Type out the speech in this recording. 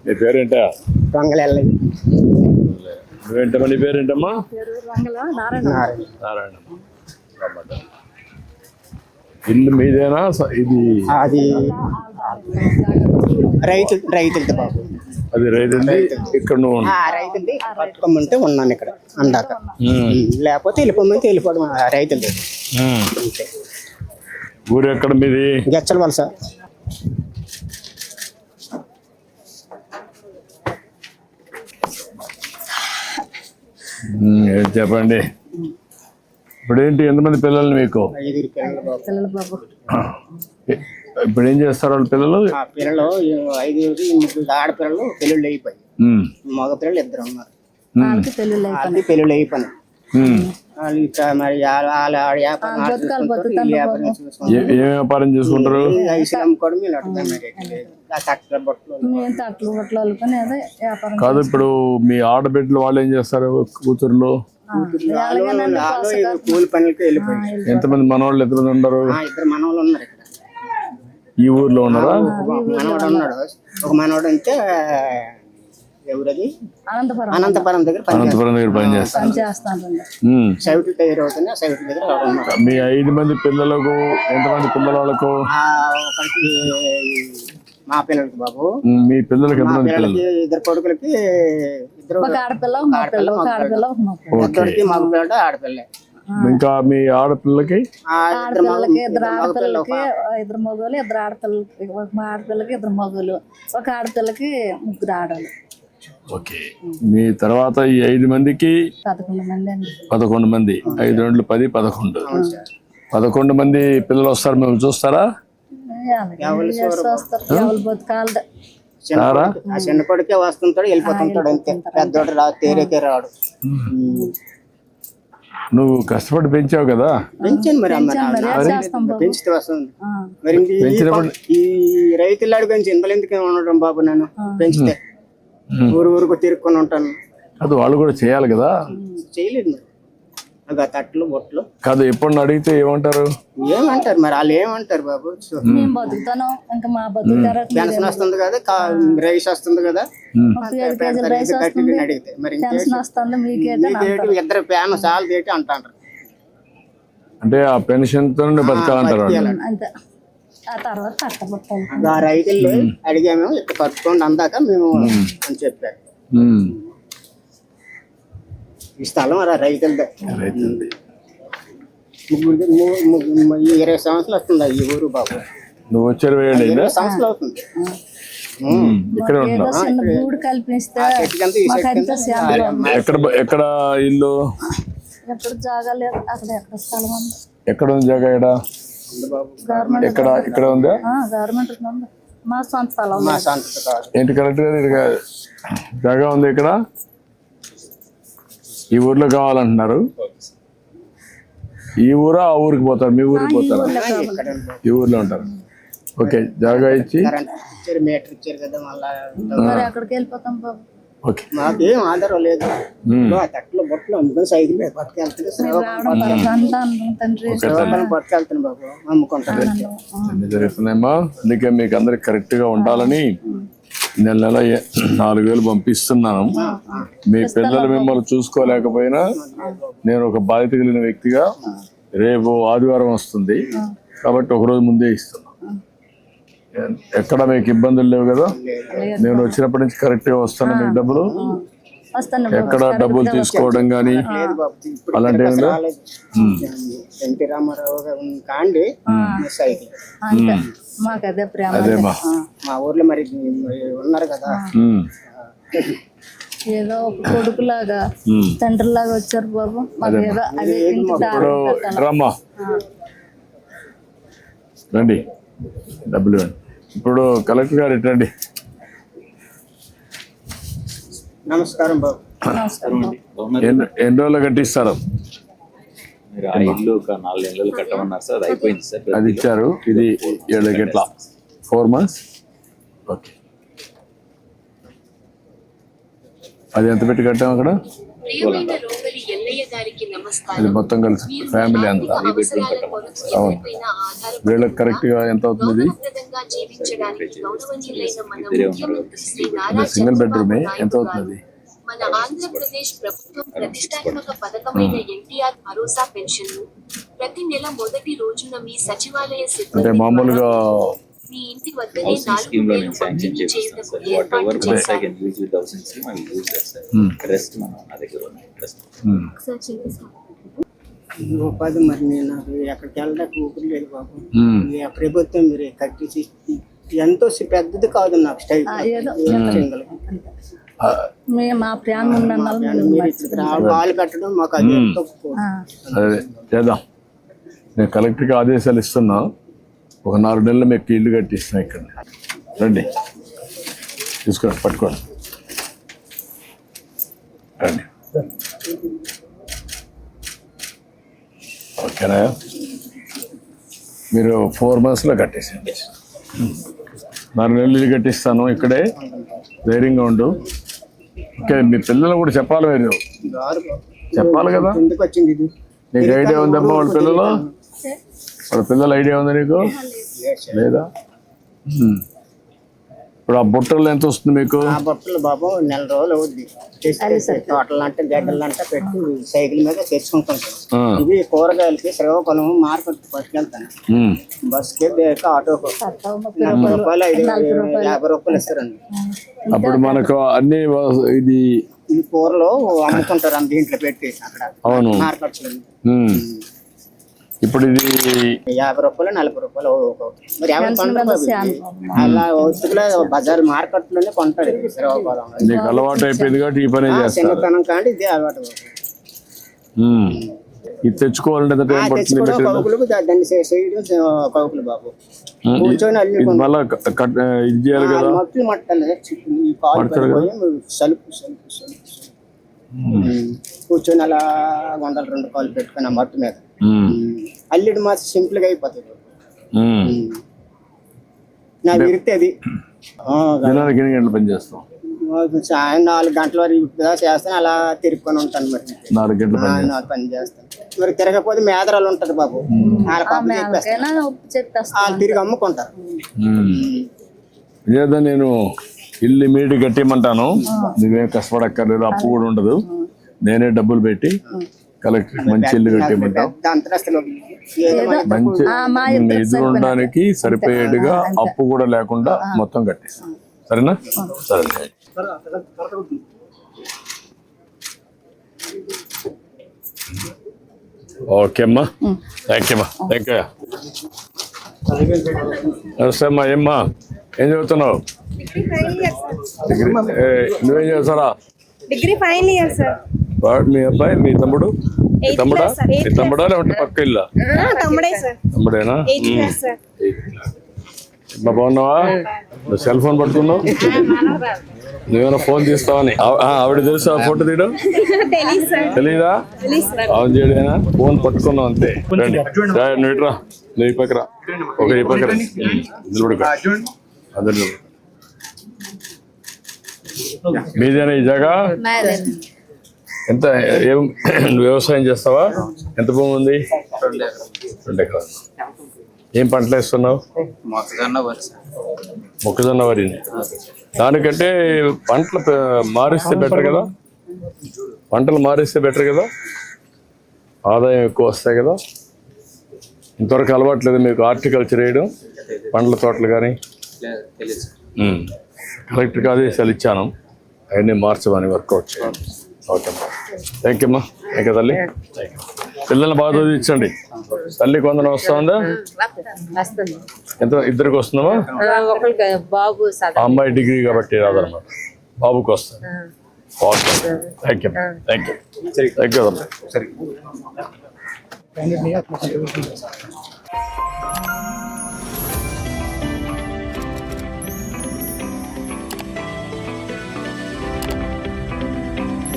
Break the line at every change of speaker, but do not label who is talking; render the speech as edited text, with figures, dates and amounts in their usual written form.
నీ పేరేంటా? నువ్వేంటమ్మా? నీ పేరేంటమ్మా? నారాయణ. ఇల్లు మీదేనా? ఇది
అది రైతులది బాబు.
అది రైతుంది. ఇక్కడ నువ్వు
రైతులది పట్టుకోమంటే ఉన్నాను ఇక్కడ అందాక. లేకపోతే వెళ్ళిపోమంటే వెళ్ళిపోవడం రైతులది.
ఊరు ఎక్కడ మీది?
గెచ్చల వలస.
చెప్పండి. ఇప్పుడు ఏంటి, ఎంతమంది పిల్లలు మీకు?
5 పిల్లలు బాబు.
ఇప్పుడు ఏం చేస్తారు వాళ్ళ పిల్లలు?
పిల్లలు 5 ఆడపిల్లలు పెళ్ళిళ్ళు అయిపోయి, మగ పిల్లలు 2 ఉన్నారు. పెళ్ళిళ్ళు అయిపోయినాయి.
ఏం వ్యాపారం చేసుకుంటారు? కాదు, ఇప్పుడు మీ ఆడబిడ్డలు వాళ్ళు ఏం చేస్తారు? కూతుర్లు
కూలి పనులకి వెళ్ళిపోయి.
ఎంతమంది మనవాళ్ళు? ఎంతమంది ఉన్నారు?
2 మనవాళ్ళు ఉన్నారు ఇక్కడ.
ఈ ఊర్లో ఉన్నారా?
మనవాడు ఉన్నాడు. ఒక మనవాడు అంటే ఎవరది? అనంతపురం దగ్గర
పనిచేస్తాను. మీ 5 మంది పిల్లలకు ఎంతమంది పిల్లలకు?
మా పిల్లలకి బాబు.
మీ పిల్లలకి ఎంతమంది పిల్లలు?
2 కొడుకులకి 2 ఆడపిల్ల, మగ పిల్లడు ఆడపిల్ల.
ఇంకా మీ ఆడపిల్లకి?
2 ఆడపిల్లలకి 2 మగవాళ్ళు, 2 ఆడపిల్లలకి. ఒక ఆడపిల్లకి 2 మగవాళ్ళు, ఒక ఆడపిల్లకి 3 ఆడవాళ్ళు.
ఓకే. మీ తర్వాత ఈ 5 మందికి
11 మంది అండి.
11 మంది. 5 2 10 11. 11 మంది పిల్లలు వస్తారు. మేము చూస్తారా?
చిన్న కొడుకే వస్తుంటాడు, వెళ్ళిపోతుంటాడు అంతే. పెద్దోడు తేరేకే రాడు.
నువ్వు కష్టపడి పెంచావు కదా?
పెంచాను మరి. పెంచితే వస్తుంది మరి. ఈ రైతులాడు పెంచి ఇంతలో ఎందుకు ఉండడం బాబు? నేను పెంచితే ఊరుకు తిరుక్కొని ఉంటాను.
అది వాళ్ళు కూడా చేయాలి కదా?
చేయలేదు మరి. తట్లు బొట్లు
కాదు. ఎప్పుడు అడిగితే ఏమంటారు?
ఏమంటారు మరి వాళ్ళు? ఏమంటారు బాబు? పెన్షన్ వస్తుంది కదా, రైస్ వస్తుంది కదా, అడిగితే మరి 2 ఫ్యాన్ చాలా తేటి అంటారు.
అంటే ఆ పెన్షన్ తో బతకాలంటారు.
రైతులు అడిగాము, ఇక్కడ పట్టుకోండి అందాక మేము అని చెప్పారు. ఈ స్థలం రైతులదే. 20 సంవత్సరాలు వస్తుంది ఈ ఊరు బాబు.
నువ్వు వచ్చారు? 20
సంవత్సరాలు అవుతుంది.
ఇక్కడ ఎక్కడ ఇల్లు? ఎక్కడ ఉంది జాగా? ఎక్కడ ఇక్కడ ఉందా? ఏంటి కరెక్ట్ గా జాగా ఉంది ఇక్కడ? ఈ ఊర్లో కావాలంటున్నారు. ఈ ఊరా ఆ ఊరికి పోతారు? మీ ఊరికి పోతారా? ఈ ఊర్లో ఉంటారు. ఓకే. జాగా ఇచ్చి
మీటర్ ఇచ్చారు కదా, మళ్ళీ మాకేం ఆధారం లేదు. తట్లో బొట్లు అందుకని సైకిల్ పట్టుకెళ్తాను బాబు, అమ్ముకుంటాను.
జరుగుతున్నాయమ్మా. అందుకే మీకు అందరికి కరెక్ట్ గా ఉండాలని నెల 4,000 పంపిస్తున్నాను. మీ పిల్లలు మిమ్మల్ని చూసుకోలేకపోయినా నేను ఒక బాధ్యత కలిగిన వ్యక్తిగా రేపు ఆదివారం వస్తుంది కాబట్టి ఒకరోజు ముందే ఇస్తున్నాను. ఎక్కడ మీకు ఇబ్బందులు లేవు కదా? నేను వచ్చినప్పటి నుంచి కరెక్ట్ గా వస్తాను. మీకు డబ్బులు ఎక్కడ డబ్బులు తీసుకోవడం కానీ అలాంటి అదేమా
మా ఊర్లో మరి ఉన్నారు కదా,
ఏదో ఒక కొడుకులాగా తండ్రి లాగా వచ్చారు బాబు.
రమ్మా రండి, డబ్బులు ఇవ్వండి. ఇప్పుడు కలెక్టర్ గారు రండి.
నమస్కారం బాబు.
ఎన్ని రోజులు కట్టిస్తారు?
ఇల్లు 4 నెలలు కట్టమన్నారు సార్, అయిపోయింది సార్.
అది ఇచ్చారు. ఇది 7 గంటల 4 months. ఓకే. అది ఎంత పెట్టి కట్టాం అక్కడ?
ప్రియమైన రోగలి ఎల్లయ్య గారికి నమస్కారం.
అది మొత్తం కలిసి ఫ్యామిలీ అంతా.
అవసరాల కొరకు ఎవరిపైన ఆధారపడి
వీళ్ళకి కరెక్ట్ గా ఎంత అవుతుంది?
గౌరవప్రదంగా జీవించడానికి గౌరవనీయులైన మన ముఖ్యమంత్రి శ్రీ నారా
సింగిల్ బెడ్రూమ్
చంద్రబాబు
ఎంత
నాయుడు
అవుతుంది?
గారు మన ఆంధ్రప్రదేశ్ ప్రభుత్వం ప్రతిష్టాత్మక పథకమైన ఎన్టీఆర్ భరోసా పెన్షన్ ప్రతి నెల మొదటి రోజున మీ సచివాలయ
అంటే
సిబ్బంది
మామూలుగా
మీ ఇంటి వద్దనే
హౌసింగ్ స్కీమ్ లో
4,000
నేను శాంక్షన్
పంపిణీ
చేస్తాను
చేయటకు
సార్. వాట్ ఎవర్
ఏర్పాటు
వన్స్ ఐ
చేశారు.
Can use with housing scheme I use that sir. Rest మనం నా దగ్గర ఉంది రెస్ట్.
ఉపాధి మరి నేను నాకు ఎక్కడికి వెళ్ళడానికి ఊపిరి లేదు బాబు. ఈ ప్రభుత్వం మీరు కట్టించి ఎంతో పెద్దది కాదు నాకు స్టైల్
ఏదో
సింగల్.
మేము మా ప్రాణం ఉన్నందువల్ల
మీరు ఇక్కడ కాలు పెట్టడం మాకు అది ఎంతో
అదే చేద్దాం. నేను కలెక్టర్కి ఆదేశాలు ఇస్తున్నా. ఒక 4 నెలలు మీకు ఇల్లు కట్టిస్తున్నా ఇక్కడ. రండి తీసుకోండి, పట్టుకోండి, రండి. ఓకేనా? మీరు 4 monthsలో కట్టేసేయండి. 4 నెలలు ఇల్లు కట్టిస్తాను ఇక్కడే. ధైర్యంగా ఉండు. ఓకే, మీ పిల్లలు కూడా చెప్పాలి. మీరు చెప్పాలి కదా.
ఎందుకు వచ్చింది ఇది?
నీకు ఐడియా ఉందమ్మా వాళ్ళ పిల్లలు? వాళ్ళ పిల్లల ఐడియా ఉందా నీకు? లేదా? ఇప్పుడు ఆ బుట్టలు ఎంత వస్తుంది మీకు?
ఆ బట్టలు బాబు నెల రోజులు అవుద్ది. తోటలు అంటే గడ్డలు అంటే పెట్టి సైకిల్ మీద తెచ్చుకుంటుంటాను. ఇవి కూరగాయలకి శ్రీకాకుళం మార్కెట్ పట్టుకెళ్తాను. బస్కి ఆటోకు 30 రూపాయలు 50 రూపాయలు ఇస్తారండి.
అప్పుడు మనకు అన్ని ఇది
ఈ కూరలు అమ్ముకుంటారు అంత దీంట్లో పెట్టి అక్కడ
అవును.
మార్కెట్స్
ఇప్పుడు ఇది
50 రూపాయలు 40 రూపాయలు మరి ఎవరు కొంటారు? అలా వస్తువులే బజార్ మార్కెట్ లోనే కొంటాడు శ్రీకాకుళం.
నీకు అలవాటు అయిపోయింది కాబట్టి ఈ పని చేస్తా.
చిన్నతనం కానీ ఇదే అలవాటు.
ఇది తెచ్చుకోవాలంటే ఎంత టైం పడుతుంది?
కౌకులకు దాన్ని చేయడం కౌకులు బాబు. కూర్చొని అల్లి
ఇది మళ్ళా ఇది చేయాలి కదా.
మొత్తం మట్టాలి ఈ కాలు పడిపోయి సలుపు సలుపు సలుపు కూర్చొని అలా 100-2 కాలు పెట్టుకుని ఆ మట్టు మీద అల్లిడి మాత్రం సింపుల్ గా అయిపోతుంది. నా విరితే అది
దినానికి ఎన్ని గంటలు పని చేస్తాం?
సాయం 4 గంటల వరకు చేస్తాను. అలా తిరుక్కొని ఉంటాను. మరి
4 గంటలు పని చేస్తాం.
పని చేస్తాను. మరి తిరగకపోతే మేదరాలు ఉంటది బాబు. వాళ్ళ పప్పు చెప్పేస్తాను. వాళ్ళు తిరిగి అమ్ముకుంటారు.
లేదా నేను ఇల్లు ఇమీడియట్ కట్టేయమంటాను. నువ్వేం కష్టపడక్కర్లేదు, అప్పు కూడా ఉండదు. నేనే డబ్బులు పెట్టి కలెక్టర్ మంచి ఇల్లు కట్టేయమంటాను.
అంతరస్తులు
మంచి ఎదురు ఉండడానికి సరిపోయేట్టుగా అప్పు కూడా లేకుండా మొత్తం కట్టేస్తాను. సరేనా? సరే. ఓకే అమ్మా, థ్యాంక్ యూ అమ్మా. Thank you. నమస్తే అమ్మా. ఏమ్మా ఏం చదువుతున్నావు? డిగ్రీ. నువ్వేం చదువుతారా?
Degree final year sir.
వాడు మీ అబ్బాయి, మీ తమ్ముడు? మీ తమ్ముడా? మీ తమ్ముడా లేకుంటే పక్క ఇల్లా?
తమ్ముడే సార్.
తమ్ముడేనా?
8th class sir.
అమ్మా బాగున్నావా? నువ్వు సెల్ ఫోన్ పట్టుకున్నావు? నువ్వేమైనా ఫోన్ తీస్తావని ఆవిడ తెలుసా? ఫోటో తీయడం
తెలీదు సార్.
తెలీదా? అవును చేయడేనా? ఫోన్ పట్టుకున్నావు అంతే. రండి, నువ్వు ఇట్రా. నువ్వు ఈ పక్కరా. ఒక ఈ పక్కరా. అందరు మీదేనా ఈ జాగా? ఎంత ఏం నువ్వు వ్యవసాయం చేస్తావా? ఎంత భూమి ఉంది? 2 ఎకరాలు. ఏం పంటలు వేస్తున్నావు? మొక్కజొన్న వరిని. దానికంటే పంటలు మారిస్తే బెటర్ కదా. పంటలు మారిస్తే బెటర్ కదా, ఆదాయం ఎక్కువ వస్తాయి కదా. ఇంతవరకు అలవాట్లేదు మీకు హార్టికల్చర్ వేయడం, పండ్ల తోటలు కానీ? కలెక్టర్కి ఆదేశాలు ఇచ్చాను, అవన్నీ మార్చమని వర్కౌట్ చేయండి. ఓకే అమ్మా, థ్యాంక్ యూ అమ్మా. థ్యాంక్ యూ తల్లి. Thank you. పిల్లల్ని బాగా చదివించండి. తల్లి కొందరు వస్తా ఉందా? ఎంత ఇద్దరికి వస్తుందమ్మా?
బాబు
ఆ అమ్మాయి డిగ్రీ కాబట్టి రాదన్నమాట, బాబుకి వస్తుంది. Okay, thank you. Thank you. Thank you తల్లి.